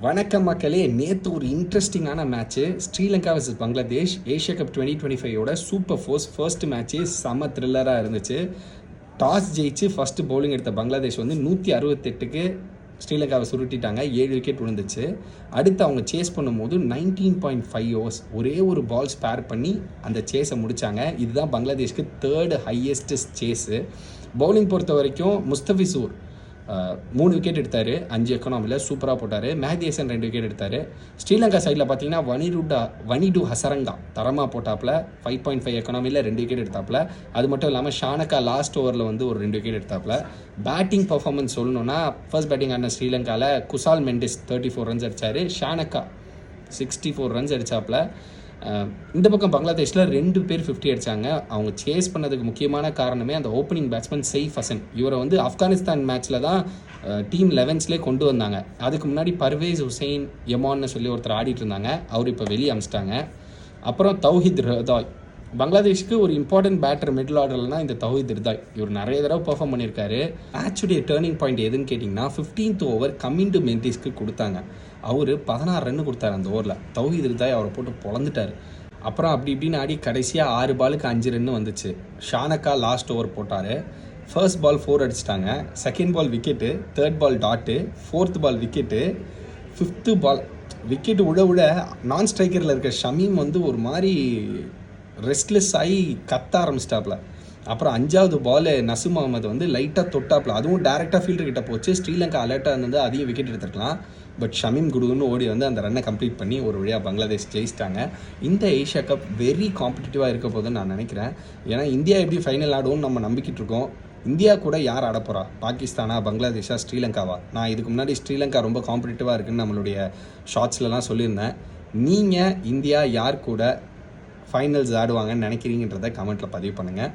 வணக்கம் மக்களே. நேற்று ஒரு இன்ட்ரெஸ்டிங்கான match Sri Lanka vs Bangladesh Asia cup 2025 super first match செம்ம த்ரில்லராக இருந்துச்சு. டாஸ் ஜெயிச்சு ஃபஸ்ட்டு பவுலிங் எடுத்த பங்களாதேஷ் வந்து 168க்கு ஸ்ரீலங்காவை சுருட்டிட்டாங்க. 7 விக்கெட் விழுந்துச்சு. அடுத்து அவங்க சேஸ் பண்ணும்போது 19.5 ஓவர்ஸ் ஒரே ஒரு பால் ஸ்பேர் பண்ணி அந்த சேஸை முடித்தாங்க. இதுதான் பங்களாதேஷ்க்கு 3rd ஹையஸ்ட் சேஸு. பவுலிங் பொறுத்த வரைக்கும் முஸ்தபிசூர் 3 விக்கெட் எடுத்தார். 5 எக்கனாமியில் சூப்பராக போட்டார். மெஹதி ஹசன் 2 விக்கெட் எடுத்தார். ஸ்ரீலங்கா சைடில் பார்த்தீங்கன்னா வனிடு ஹசரங்கா தரமாக போட்டாப்பில் 5.5 எக்கனாமியில் 2 விக்கெட் எடுத்தாப்பில். அது மட்டும் இல்லாமல் ஷானக்கா லாஸ்ட் ஓவரில் வந்து ஒரு 2 விக்கெட் எடுத்தாப்பில். பேட்டிங் பர்ஃபார்மன்ஸ் சொல்லணுன்னா ஃபர்ஸ்ட் பேட்டிங் ஆன ஸ்ரீலங்காவில் குசால் மெண்டிஸ் 34 ரன்ஸ் அடித்தார். ஷானக்கா 64 ரன்ஸ் அடித்தாப்பில். இந்த பக்கம் பங்களாதேஷில் 2 பேர் 50 அடித்தாங்க. அவங்க சேஸ் பண்ணதுக்கு முக்கியமான காரணமே அந்த ஓப்பனிங் பேட்ஸ்மேன் சைஃப் ஹசன். இவரை வந்து ஆப்கானிஸ்தான் மேட்ச்சில் தான் டீம் 11ஸ்லேயே கொண்டு வந்தாங்க. அதுக்கு முன்னாடி பர்வேஸ் ஹுசைன் யமான்னு சொல்லி ஒருத்தர் ஆடிட்டு இருந்தாங்க. அவர் இப்போ வெளியே அமிச்சிட்டாங்க. அப்புறம் தௌஹித் ரிதாய், பங்களாதேஷ்க்கு ஒரு இம்பார்ட்டன்ட் பேட்டர் மிடில் ஆர்டர்லாம் இந்த தௌஹித் ரிதாய். இவர் நிறைய தடவை பெர்ஃபார்ம் பண்ணியிருக்காரு. மேட்சுடைய டேர்னிங் பாயிண்ட் எதுன்னு கேட்டிங்கன்னா 15th ஓவர் கம்மிண்டு மெண்டிஸ்க்கு கொடுத்தாங்க. அவர் 16 ரன் கொடுத்தாரு அந்த ஓவரில். தௌஹித் ரிதாய் அவரை போட்டு பொழந்துட்டார். அப்புறம் அப்படி இப்படின்னு ஆடி கடைசியாக 6 பாலுக்கு 5 ரன் வந்துச்சு. ஷானக்கா லாஸ்ட் ஓவர் போட்டார். ஃபர்ஸ்ட் பால் 4 அடிச்சிட்டாங்க. Second ball wicket, third ball dot, 4th ball wicket, 5th ball wicket விட நான் ஸ்ட்ரைக்கரில் இருக்க ஷமீம் வந்து ஒரு மாதிரி ரெஸ்ட்லெஸ் ஆகி கத்த ஆரம்பிச்சிட்டாப்புல. அப்புறம் 5வது பால் நசீம் அகமது வந்து லைட்டாக தொட்டாப்புல. அதுவும் டேரெக்டாக ஃபீல்டர்கிட்ட போச்சு. ஸ்ரீலங்கா அலர்ட்டாக இருந்தது, அதையும் விக்கெட் எடுத்துருக்கலாம். பட் ஷமீம் குடுன்னு ஓடி வந்து அந்த ரன்னை கம்ப்ளீட் பண்ணி ஒரு வழியாக பங்களாதேஷ் ஜெயிச்சிட்டாங்க. இந்த ஏஷியா கப் வெரி காம்படிட்டிவாக இருக்க போதுன்னு நான் நினைக்கிறேன். ஏன்னா இந்தியா எப்படி ஃபைனல் ஆடுவோம்னு நம்ம நம்பிக்கிட்டு இருக்கோம். இந்தியா கூட யார் ஆடப்போறா? பாகிஸ்தானா, பங்களாதேஷா, ஸ்ரீலங்காவா? நான் இதுக்கு முன்னாடி ஸ்ரீலங்கா ரொம்ப காம்படிட்டிவாக இருக்குன்னு நம்மளுடைய ஷார்ட்ஸ்லலாம் சொல்லியிருந்தேன். நீங்கள் இந்தியா யார் கூட ஃபைனல்ஸ் ஆடுவாங்கன்னு நினைக்கிறீங்கன்றதை கமெண்ட்டில் பதிவு பண்ணுங்கள்.